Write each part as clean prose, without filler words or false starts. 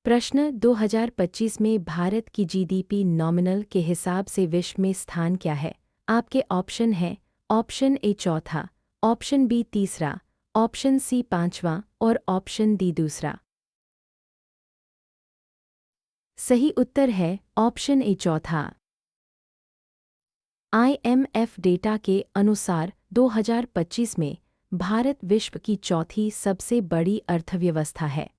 प्रश्न 2025 में भारत की जीडीपी नॉमिनल के हिसाब से विश्व में स्थान क्या है? आपके ऑप्शन हैं ऑप्शन ए चौथा, ऑप्शन बी तीसरा, ऑप्शन सी पांचवा और ऑप्शन डी दूसरा। सही उत्तर है ऑप्शन ए चौथा। IMF डेटा के अनुसार 2025 में भारत विश्व की चौथी सबसे बड़ी अर्थव्यवस्था है।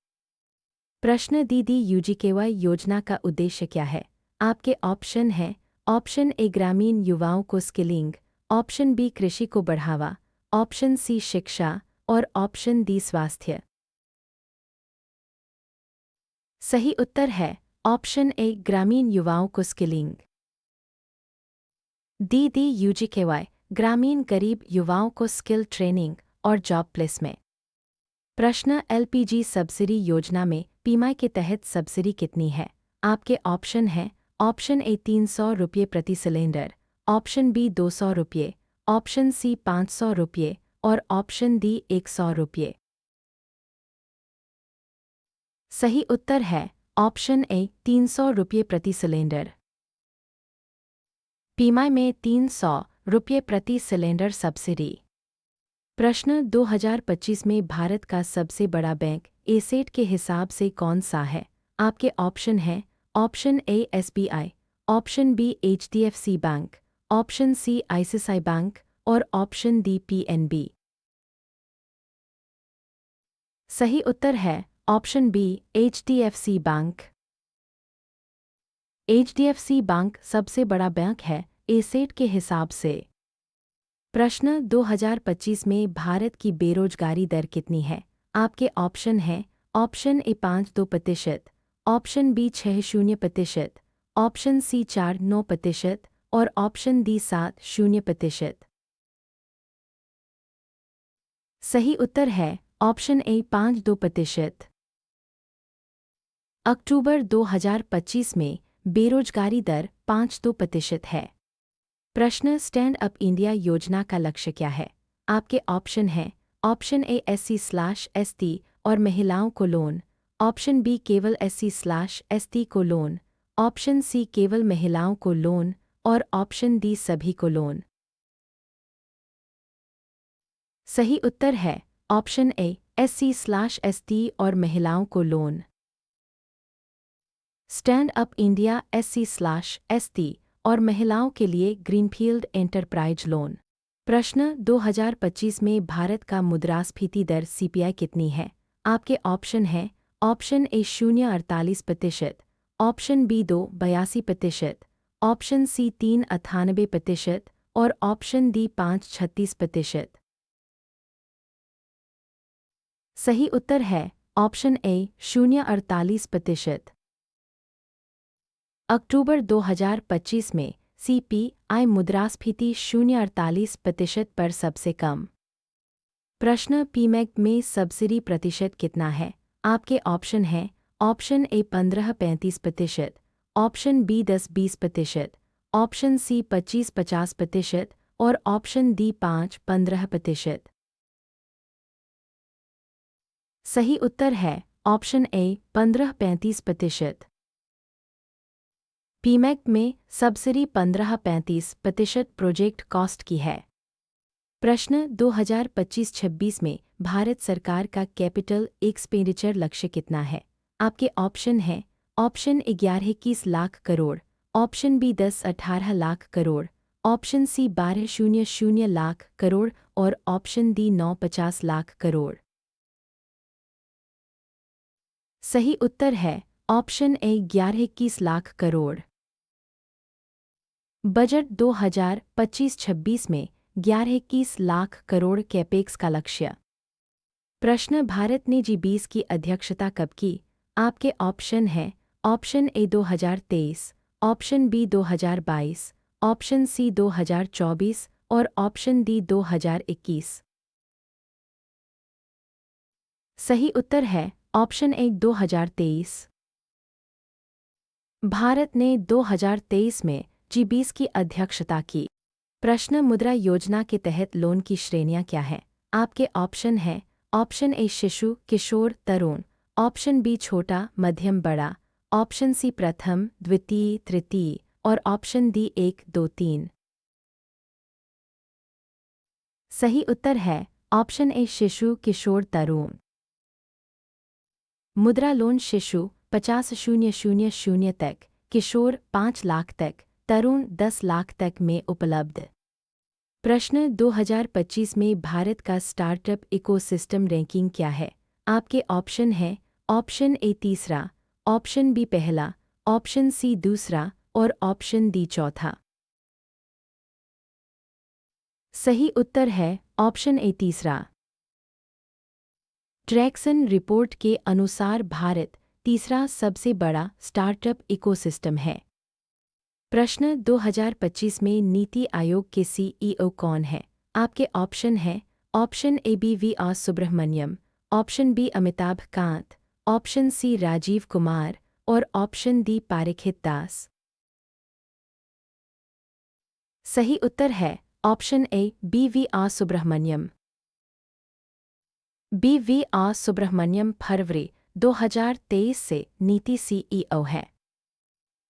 प्रश्न दीदी UGKY योजना का उद्देश्य क्या है? आपके ऑप्शन हैं ऑप्शन ए ग्रामीण युवाओं को स्किलिंग, ऑप्शन बी कृषि को बढ़ावा, ऑप्शन सी शिक्षा और ऑप्शन डी स्वास्थ्य। सही उत्तर है ऑप्शन ए ग्रामीण युवाओं को स्किलिंग। दीदी UGKY ग्रामीण गरीब युवाओं को स्किल ट्रेनिंग और जॉब प्लेसमेंट। प्रश्न LPG सब्सिडी योजना में PMAY के तहत सब्सिडी कितनी है? आपके ऑप्शन हैं ऑप्शन ए 300 रुपये प्रति सिलेंडर, ऑप्शन बी 200 रुपये, ऑप्शन सी 500 रुपये और ऑप्शन डी 100 रुपये। सही उत्तर है ऑप्शन ए 300 रुपये प्रति सिलेंडर। PMAY में 300 रुपये प्रति सिलेंडर सब्सिडी। प्रश्न 2025 में भारत का सबसे बड़ा बैंक एसेट के हिसाब से कौन सा है? आपके ऑप्शन हैं option A SBI, option B HDFC bank, option C ICICI bank और ऑप्शन डी PNB। सही उत्तर है option B HDFC bank. HDFC bank सबसे बड़ा बैंक है एसेट के हिसाब से। प्रश्न 2025 में भारत की बेरोजगारी दर कितनी है? आपके ऑप्शन हैं option A 5.2%, option B 6.0%, option C 4.9% और ऑप्शन डी 7.0%। सही उत्तर है ऑप्शन ए 5.2%। अक्टूबर 2025 में बेरोजगारी दर 5.2% है। प्रश्न स्टैंड अप इंडिया योजना का लक्ष्य क्या है? आपके ऑप्शन हैं ऑप्शन ए SC/ST और महिलाओं को लोन, ऑप्शन बी केवल SC/ST को लोन, ऑप्शन सी केवल महिलाओं को लोन और ऑप्शन डी सभी को लोन। सही उत्तर है ऑप्शन ए SC/ST और महिलाओं को loan. Stand up India SC/ST और महिलाओं के लिए ग्रीनफील्ड एंटरप्राइज लोन। प्रश्न 2025 में भारत का मुद्रास्फीति दर CPI कितनी है? आपके ऑप्शन हैं option A 0.48%, option B 2.82%, option C 3.98% और ऑप्शन डी 5.36%। सही उत्तर है ऑप्शन ए 0.48%। अक्टूबर 2025 में CPI मुद्रास्फीति 0.48% पर सबसे कम। प्रश्न PMAY में सब्सिडी प्रतिशत कितना है? आपके ऑप्शन हैं option A 15-35%, option B 10-20%, option C 25-50% और ऑप्शन डी 5-15%। सही उत्तर है ऑप्शन ए 15-35%। PMAY में सब्सिडी 15-35% प्रोजेक्ट कॉस्ट की है। प्रश्न 2025-26 में भारत सरकार का कैपिटल एक्सपेंडिचर लक्ष्य कितना है? आपके ऑप्शन हैं option A 11-21 lakh crore, option B 10-18 lakh crore, option C 12-00 lakh crore और ऑप्शन डी 9-50 लाख करोड़। सही उत्तर है option A 11-21 lakh crore. Budget 2025-26 में 11-21 लाख करोड़ कैपेक्स का लक्ष्य। प्रश्न भारत ने G20 की अध्यक्षता कब की? आपके ऑप्शन हैं option A 2023, option B 2022, option C 2024 और ऑप्शन डी 2021। सही उत्तर है ऑप्शन ए 2023। भारत ने 2023 में G20 की अध्यक्षता की। प्रश्न मुद्रा योजना के तहत लोन की श्रेणियां क्या हैं? आपके ऑप्शन हैं ऑप्शन ए शिशु, किशोर, तरुण, ऑप्शन बी छोटा, मध्यम, बड़ा, ऑप्शन सी प्रथम, द्वितीय, तृतीय और ऑप्शन डी 1, 2, 3। सही उत्तर है ऑप्शन ए शिशु, किशोर, तरुण। मुद्रा लोन शिशु 50,000 तक, किशोर 5 लाख तक, तरुण 10 लाख तक में उपलब्ध। प्रश्न 2025 में भारत का स्टार्टअप इकोसिस्टम रैंकिंग क्या है? आपके ऑप्शन हैं ऑप्शन ए तीसरा, ऑप्शन बी पहला, ऑप्शन सी दूसरा और ऑप्शन डी चौथा। सही उत्तर है ऑप्शन ए तीसरा। ट्रैक्सन रिपोर्ट के अनुसार भारत तीसरा सबसे बड़ा स्टार्टअप इकोसिस्टम है। प्रश्न 2025 में नीति आयोग के सीईओ कौन है? आपके ऑप्शन हैं option A B V R Subrahmanyam, option B Amitabh Kant, option C Rajiv Kumar और ऑप्शन डी पारेखित दास। सही उत्तर है option A B V R Subrahmanyam. B V R Subrahmanyam फरवरी 2023 से नीति सीईओ है।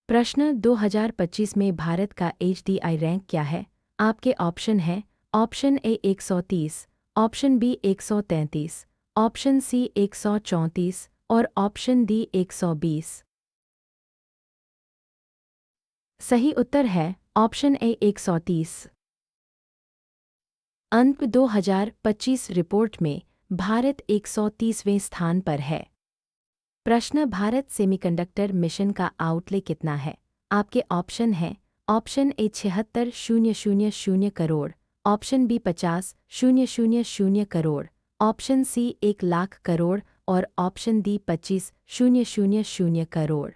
प्रश्न 2025 में भारत का एचडीआई रैंक क्या है? आपके ऑप्शन हैं option A 130, option B 133, option C 134 और ऑप्शन डी 120। सही उत्तर है ऑप्शन ए 130। अंक 2025 रिपोर्ट में भारत 130वें स्थान पर है। प्रश्न भारत सेमीकंडक्टर मिशन का आउटले कितना है? आपके ऑप्शन हैं option A 76,000 crore, option B 50,000 crore, option C 1 lakh crore और ऑप्शन डी 25,000 करोड़।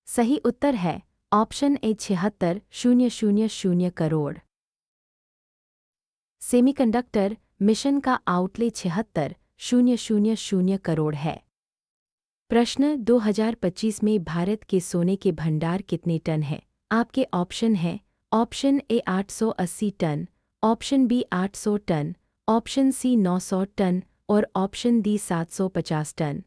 सही उत्तर है option A 76,000 crore. Semiconductor mission का आउटले 76,000 करोड़ है। प्रश्न 2025 में भारत के सोने के भंडार कितने टन हैं? आपके ऑप्शन हैं option A 880 ton, option B 800 ton, option C 900 ton और ऑप्शन डी 750 टन।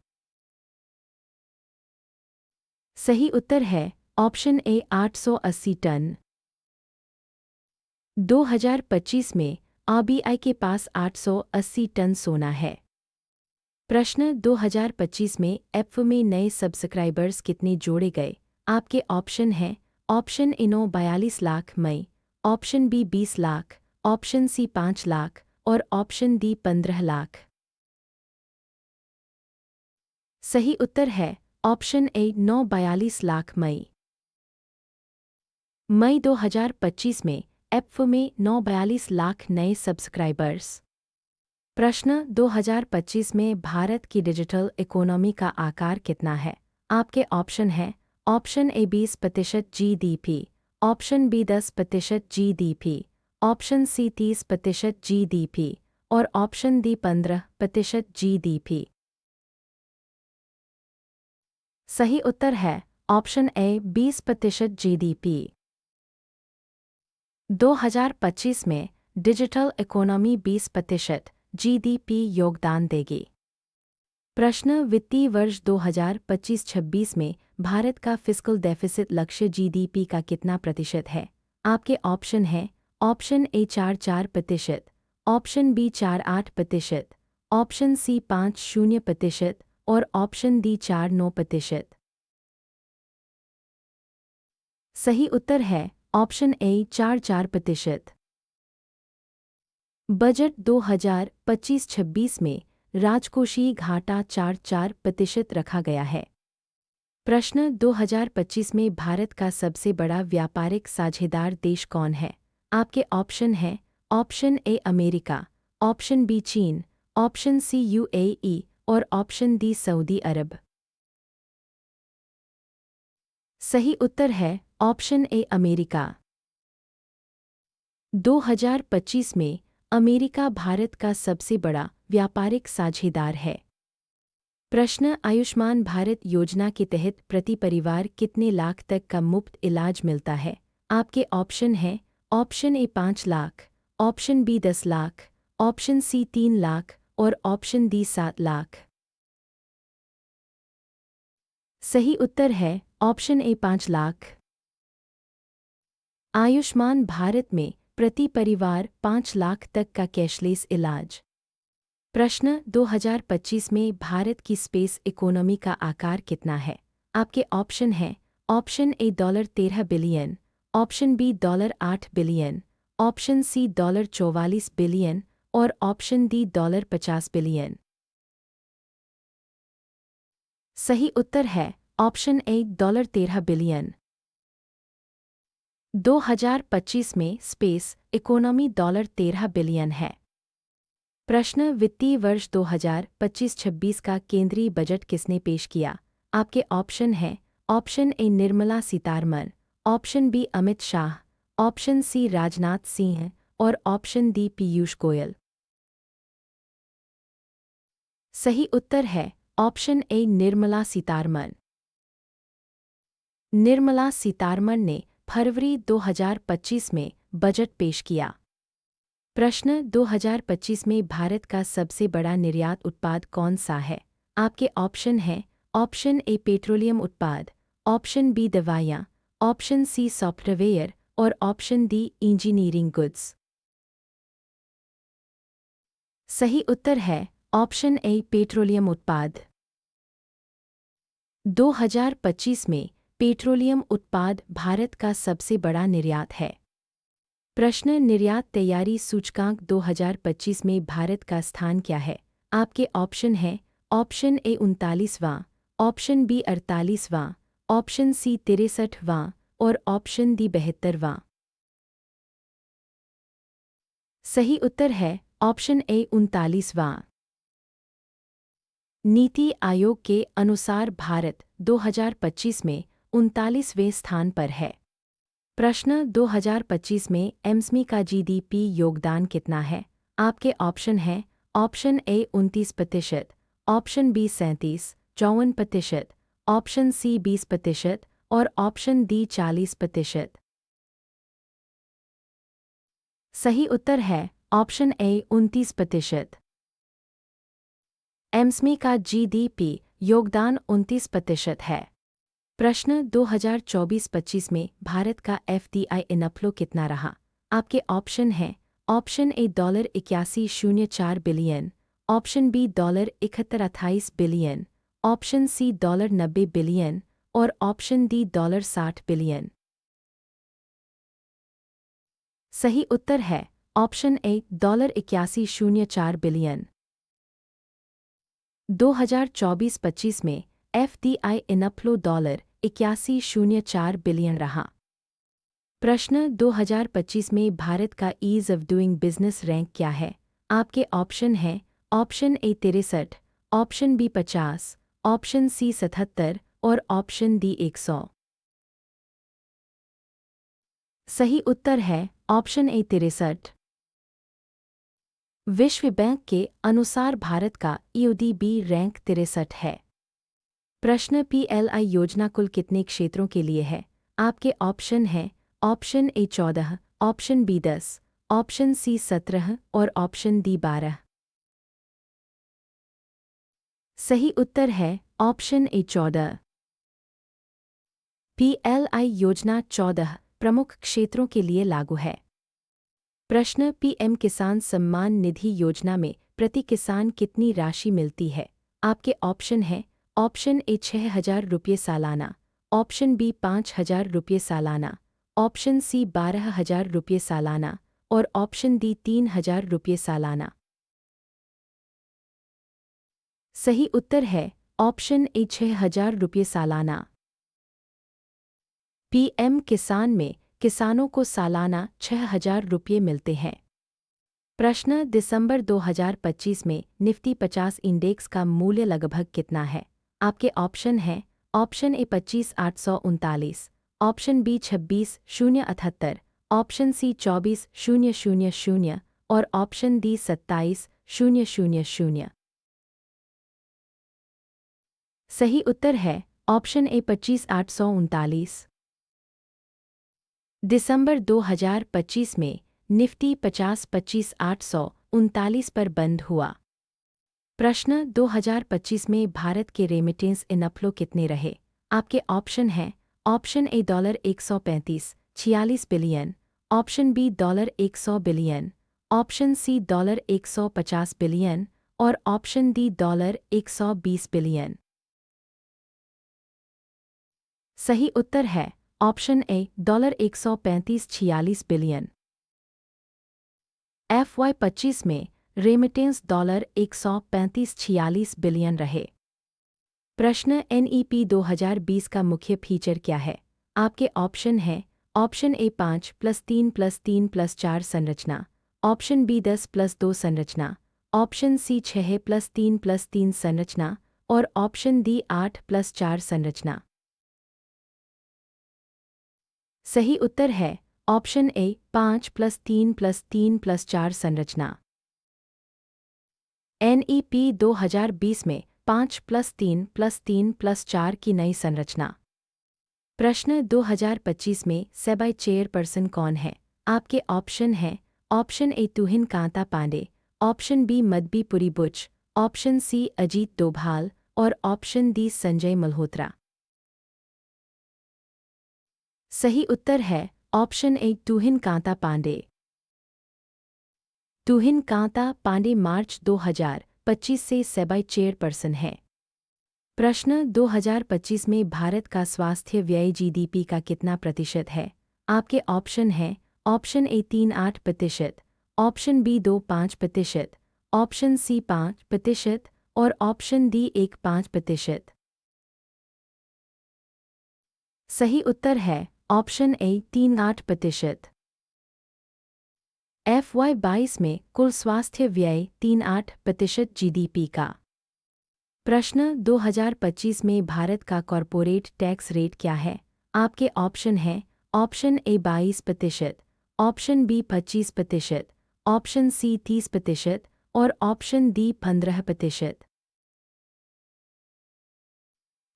सही उत्तर है ऑप्शन ए 880 टन। 2025 में आरबीआई के पास 880 टन सोना है। प्रश्न 2025 में ऐप में नए सब्सक्राइबर्स कितने जोड़े गए? आपके ऑप्शन हैं ऑप्शन ए 42 लाख मई, option B 20 lakh, option C 5 lakh और ऑप्शन डी 15 लाख। सही उत्तर है ऑप्शन ए 42 लाख मई। मई 2025 में ऐप में 42 लाख नए सब्सक्राइबर्स। प्रश्न 2025 में भारत की डिजिटल इकोनॉमी का आकार कितना है? आपके ऑप्शन हैं option A 20% GDP, option B 10% GDP, option C 30% GDP और ऑप्शन डी 15% जीडीपी। सही उत्तर है ऑप्शन ए 20% जीडीपी। 2025 में डिजिटल इकोनॉमी 20% जीडीपी योगदान देगी। प्रश्न वित्तीय वर्ष 2025-26 में भारत का फिस्कल डेफिसिट लक्ष्य जीडीपी का कितना प्रतिशत है? आपके ऑप्शन हैं option A 4.4%, option B 4.8%, option C 5.0% और ऑप्शन डी 4.9%। सही उत्तर है ऑप्शन ए 4.4%। बजट 2025-26 में राजकोषीय घाटा 4.4% रखा गया है। प्रश्न 2025 में भारत का सबसे बड़ा व्यापारिक साझेदार देश कौन है? आपके ऑप्शन हैं option A America, option B चीन, ऑप्शन सी यूएई और ऑप्शन डी सऊदी अरब। सही उत्तर है ऑप्शन ए अमेरिका। 2025 में अमेरिका भारत का सबसे बड़ा व्यापारिक साझेदार है। प्रश्न आयुष्मान भारत योजना के तहत प्रति परिवार कितने लाख तक का मुफ्त इलाज मिलता है? आपके ऑप्शन हैं option A 5 lakh, option B 10 lakh, option C 3 lakh और ऑप्शन डी 7 लाख। सही उत्तर है ऑप्शन ए 5 लाख। आयुष्मान भारत में प्रति परिवार 5 लाख तक का कैशलेस इलाज। प्रश्न 2025 में भारत की स्पेस इकोनॉमी का आकार कितना है? आपके ऑप्शन हैं option A $13 billion, option B $8 billion, option C $44 billion और ऑप्शन डी $50 बिलियन। सही उत्तर है ऑप्शन ए $13 बिलियन। 2025 में स्पेस इकोनॉमी $13 बिलियन है। प्रश्न वित्तीय वर्ष 2025-26 का केंद्रीय बजट किसने पेश किया? आपके ऑप्शन हैं option A Nirmala Sitharaman, option B Amit Shah, option C Rajnath Singh और ऑप्शन डी पीयूष गोयल। सही उत्तर है ऑप्शन ए निर्मला सीतारमण। निर्मला सीतारमण ने फरवरी 2025 में बजट पेश किया। प्रश्न 2025 में भारत का सबसे बड़ा निर्यात उत्पाद कौन सा है? आपके ऑप्शन हैं ऑप्शन ए पेट्रोलियम उत्पाद, ऑप्शन बी दवाइयाँ, ऑप्शन सी सॉफ्टवेयर और ऑप्शन डी इंजीनियरिंग गुड्स। सही उत्तर है ऑप्शन ए पेट्रोलियम उत्पाद। 2025 में पेट्रोलियम उत्पाद भारत का सबसे बड़ा निर्यात है। प्रश्न निर्यात तैयारी सूचकांक 2025 में भारत का स्थान क्या है? आपके ऑप्शन हैं ऑप्शन ए 39वां, ऑप्शन बी 48वां, ऑप्शन सी 63वां और ऑप्शन डी 72वां। सही उत्तर है ऑप्शन ए 39वां। नीति आयोग के अनुसार भारत 2025 में 39वें स्थान पर है। प्रश्न 2025 में एमएसएमई का जीडीपी योगदान कितना है? आपके ऑप्शन हैं option A 29%, option B 37-54%, option C 20% और ऑप्शन डी 40%। सही उत्तर है ऑप्शन ए 29%। एमएसएमई का जीडीपी योगदान 29% है। प्रश्न 2024-25 में भारत का एफडीआई इनफ्लो कितना रहा? आपके ऑप्शन हैं option A $81.04 billion, option B $71.28 billion, option C $90 billion और ऑप्शन डी $60 बिलियन। सही उत्तर है ऑप्शन ए $81.04 बिलियन। 2024-25 में एफडीआई इनफ्लो $81.04 बिलियन रहा। प्रश्न 2025 में भारत का ease of doing business rank क्या है? आपके ऑप्शन हैं option A 63, option B 50, option C 77 और ऑप्शन डी 100। सही उत्तर है ऑप्शन ए 63। विश्व बैंक के अनुसार भारत का ईओडीबी रैंक 63 है। प्रश्न पीएलआई योजना कुल कितने क्षेत्रों के लिए है? आपके ऑप्शन हैं option A 14, option B 10, option C 17 और ऑप्शन डी 12। सही उत्तर है ऑप्शन ए 14। पीएलआई योजना 14 प्रमुख क्षेत्रों के लिए लागू है। प्रश्न पीएम किसान सम्मान निधि योजना में प्रति किसान कितनी राशि मिलती है? आपके ऑप्शन हैं ऑप्शन ए 6,000 रुपये सालाना, ऑप्शन बी 5,000 रुपये सालाना, ऑप्शन सी 12,000 रुपये सालाना और ऑप्शन डी 3,000 रुपये सालाना। सही उत्तर है ऑप्शन ए 6,000 रुपये सालाना। पीएम किसान में किसानों को सालाना 6,000 रुपये मिलते हैं। प्रश्न दिसंबर 2025 में निफ्टी 50 इंडेक्स का मूल्य लगभग कितना है? आपके ऑप्शन हैं option A 25,839, option B 26,078, option C 24,000 और ऑप्शन डी 27,000। सही उत्तर है ऑप्शन ए 25,839। दिसंबर 2025 में निफ्टी 50 25,839 पर बंद हुआ। प्रश्न 2025 में भारत के रेमिटेंस इनफ्लो कितने रहे? आपके ऑप्शन हैं option A $135-46 billion, option B $100 billion, option C $150 billion और ऑप्शन डी $120 बिलियन। सही उत्तर है ऑप्शन ए $135-46 बिलियन। FY25 में रेमिटेंस $135-46 बिलियन रहे। प्रश्न NEP 2020 का मुख्य फीचर क्या है? आपके ऑप्शन हैं ऑप्शन ए 5+3+3+4 संरचना, ऑप्शन बी 10+2 संरचना, ऑप्शन सी 6+3+3 संरचना और ऑप्शन डी 8+4 संरचना। सही उत्तर है ऑप्शन ए 5+3+3+4 संरचना। NEP 2020 में 5+3+3+4 की नई संरचना। प्रश्न 2025 में सेबी चेयरपर्सन कौन है? आपके ऑप्शन हैं option A Tuhin Kanta Pandey, option B Madhabi Puri Buch, option C Ajit Doval और ऑप्शन डी संजय मल्होत्रा। सही उत्तर है option A Tuhin Kanta Pandey. Tuhin Kanta Pandey March 2025 से सेबी चेयरपर्सन है। प्रश्न 2025 में भारत का स्वास्थ्य व्यय GDP का कितना प्रतिशत है? आपके ऑप्शन हैं option A 3.8%, option B 2.5%, option C 5% और ऑप्शन डी 1.5%। सही उत्तर है ऑप्शन ए 3.8%। FY22 में कुल स्वास्थ्य व्यय 3.8% GDP का। प्रश्न 2025 में भारत का कॉर्पोरेट टैक्स रेट क्या है? आपके ऑप्शन हैं option A 22%, option B 25%, option C 30% और ऑप्शन डी 15%।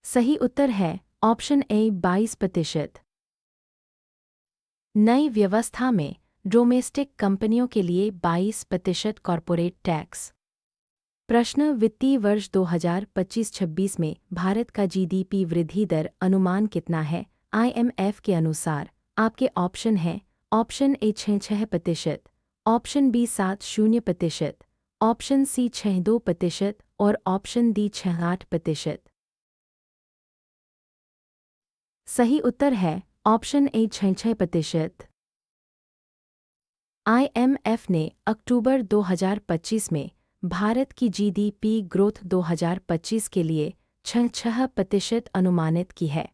सही उत्तर है ऑप्शन ए 22%। नई व्यवस्था में डोमेस्टिक कंपनियों के लिए 22% कॉर्पोरेट टैक्स। प्रश्न वित्तीय वर्ष 2025-26 में भारत का GDP वृद्धि दर अनुमान कितना है? IMF के अनुसार आपके ऑप्शन हैं option A 6.6%, option B 7.0%, option C 6.2% और ऑप्शन डी 6.8%। सही उत्तर है ऑप्शन ए 6.6%। IMF ने अक्टूबर 2025 में भारत की GDP ग्रोथ 2025 के लिए 6% अनुमानित की है।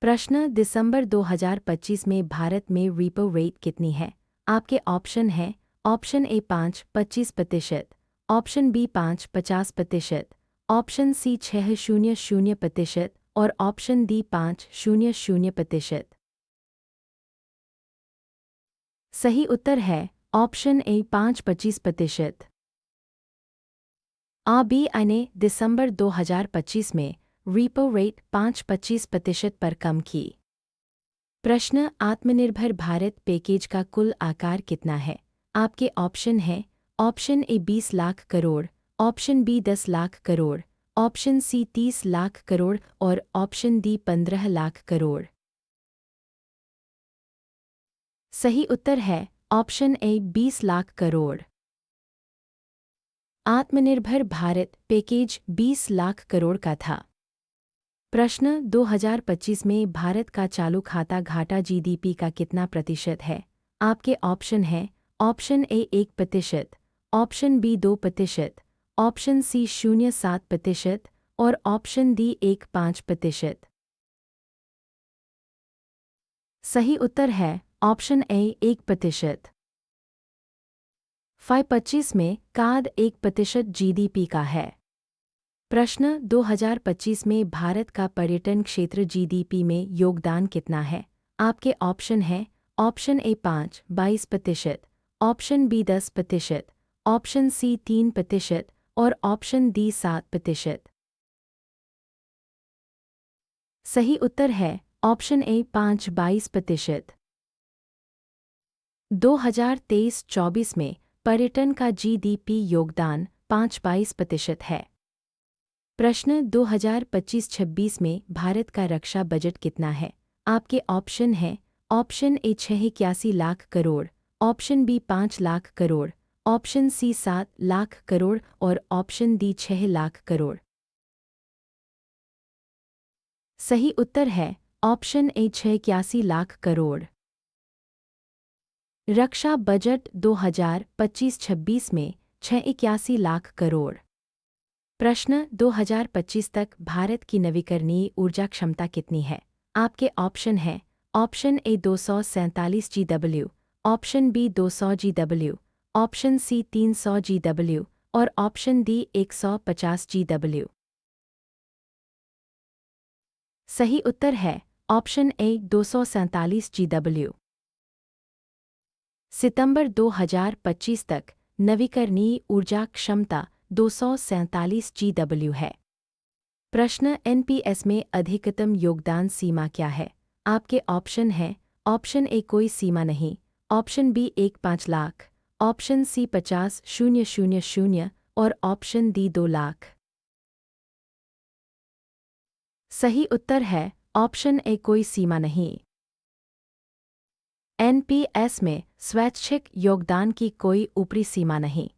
प्रश्न दिसंबर 2025 में भारत में रेपो रेट कितनी है? आपके ऑप्शन हैं option A 5.25%, option B 5.50%, option C 6.00% और ऑप्शन डी 5.00%। सही उत्तर है ऑप्शन ए 5.25%। RBI ने दिसंबर 2025 में रेपो रेट 5.25% पर कम की। प्रश्न आत्मनिर्भर भारत पैकेज का कुल आकार कितना है? आपके ऑप्शन हैं option A 20 lakh crore, option B 10 lakh crore, option C 30 lakh crore और ऑप्शन डी 15 लाख करोड़। सही उत्तर है ऑप्शन ए 20 लाख करोड़। आत्मनिर्भर भारत पैकेज 20 लाख करोड़ का था। प्रश्न 2025 में भारत का चालू खाता घाटा GDP का कितना प्रतिशत है? आपके ऑप्शन हैं option A 1%, option B 2%, option C 0.7% और ऑप्शन डी 1.5%। सही उत्तर है ऑप्शन ए 1%। FY25 में कार्ड 1% GDP का है। प्रश्न 2025 में भारत का पर्यटन क्षेत्र GDP में योगदान कितना है? आपके ऑप्शन हैं option A 5.22%, option B 10%, option C 3% और ऑप्शन डी 7%। सही उत्तर है ऑप्शन ए 5.22%। 2023-24 में पर्यटन का GDP योगदान 5-22% है। प्रश्न 2025-26 में भारत का रक्षा बजट कितना है? आपके ऑप्शन हैं option A 681 lakh crore, option B 5 lakh crore, option C 7 lakh crore और ऑप्शन डी 6 लाख करोड़। सही उत्तर है ऑप्शन ए 681 लाख करोड़। रक्षा बजट 2025-26 में 681 लाख करोड़। प्रश्न 2025 तक भारत की नवीकरणीय ऊर्जा क्षमता कितनी है? आपके ऑप्शन हैं option A 247 GW, option B 200 GW, option C 300 GW और ऑप्शन डी 150 GW। सही उत्तर है ऑप्शन ए 247 GW। सितंबर 2025 तक नवीकरणीय ऊर्जा क्षमता 247 GW है। प्रश्न एनपीएस में अधिकतम योगदान सीमा क्या है? आपके ऑप्शन हैं ऑप्शन ए कोई सीमा नहीं, option B 1-5 lakh, option C 50,000 और ऑप्शन डी 2 लाख। सही उत्तर है ऑप्शन ए कोई सीमा नहीं। एनपीएस में स्वैच्छिक योगदान की कोई ऊपरी सीमा नहीं।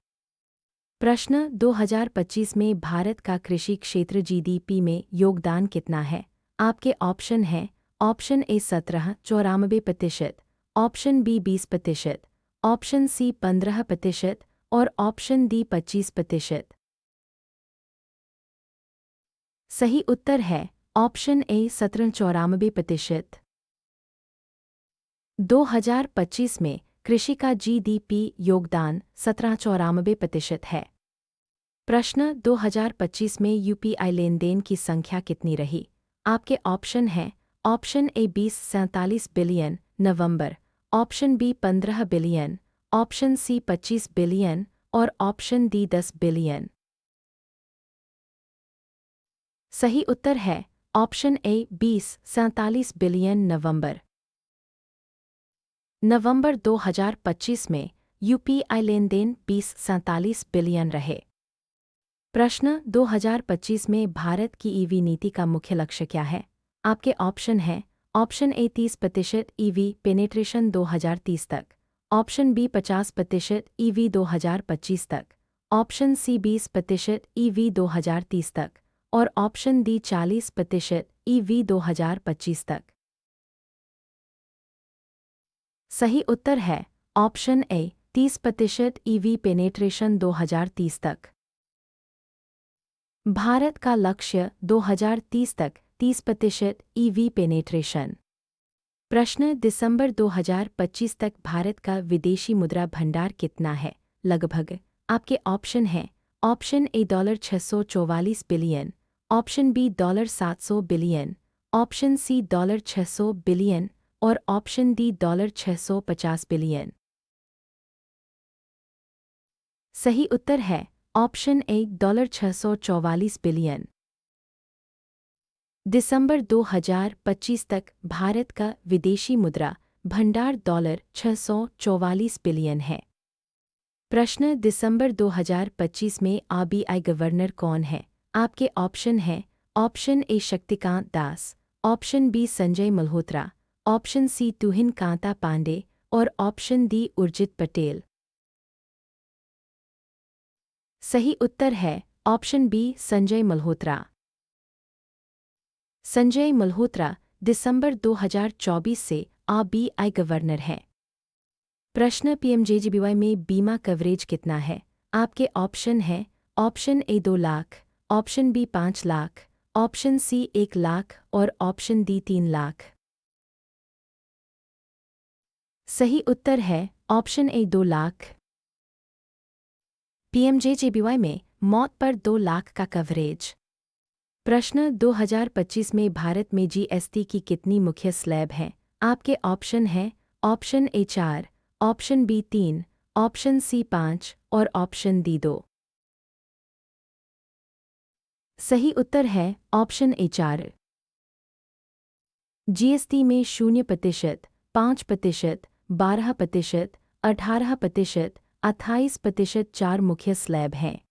प्रश्न 2025 में भारत का कृषि क्षेत्र जीडीपी में योगदान कितना है? आपके ऑप्शन हैं option A 17-94%, option B 20%, option C 15% और ऑप्शन डी 25%। सही उत्तर है ऑप्शन ए 17-94%। 2025 में कृषि का जीडीपी योगदान 17-94% है। प्रश्न 2025 में यूपीआई लेनदेन की संख्या कितनी रही? आपके ऑप्शन हैं ऑप्शन ए 20-47 बिलियन नवंबर, option B 15 billion, option C 25 billion और ऑप्शन डी 10 बिलियन। सही उत्तर है ऑप्शन ए 20-47 बिलियन नवंबर। नवंबर 2025 में यूपीआई लेनदेन 20-47 बिलियन रहे। प्रश्न 2025 में भारत की ईवी नीति का मुख्य लक्ष्य क्या है? आपके ऑप्शन हैं ऑप्शन ए 30% ईवी पेनेट्रेशन 2030 तक, ऑप्शन बी 50% ईवी 2025 तक, ऑप्शन सी 20% ईवी 2030 तक और ऑप्शन डी 40% ईवी 2025 तक। सही उत्तर है ऑप्शन ए 30% ईवी पेनेट्रेशन 2030 तक। भारत का लक्ष्य 2030 तक 30% ईवी पेनेट्रेशन। प्रश्न दिसंबर 2025 तक भारत का विदेशी मुद्रा भंडार कितना है? लगभग। आपके ऑप्शन हैं option A $644 billion, option B $700 billion, option C $600 billion और ऑप्शन डी $650 बिलियन। सही उत्तर है ऑप्शन ए $644 बिलियन। दिसंबर 2025 तक भारत का विदेशी मुद्रा भंडार $644 बिलियन है। प्रश्न दिसंबर 2025 में आरबीआई गवर्नर कौन है? आपके ऑप्शन हैं option A Shaktikanta Das, option B Sanjay Malhotra, option C Tuhin Kanta Pandey और ऑप्शन डी उर्जित पटेल। सही उत्तर है ऑप्शन बी संजय मल्होत्रा। संजय मल्होत्रा दिसंबर 2024 से आरबीआई गवर्नर हैं। प्रश्न पीएमजेजेबीवाई में बीमा कवरेज कितना है? आपके ऑप्शन हैं option A 2 lakh, option B 5 lakh, option C 1 lakh और ऑप्शन डी 3 लाख। सही उत्तर है ऑप्शन ए 2 लाख। पीएमजेजेबीवाई में मौत पर 2 लाख का कवरेज। प्रश्न 2025 में भारत में जीएसटी की कितनी मुख्य स्लैब हैं? आपके ऑप्शन हैं option A 4, option B 3, option C 5 और ऑप्शन डी 2। सही उत्तर है ऑप्शन ए 4। जीएसटी में 0%, 5%, 12%, 18%, 28% 4 मुख्य स्लैब हैं।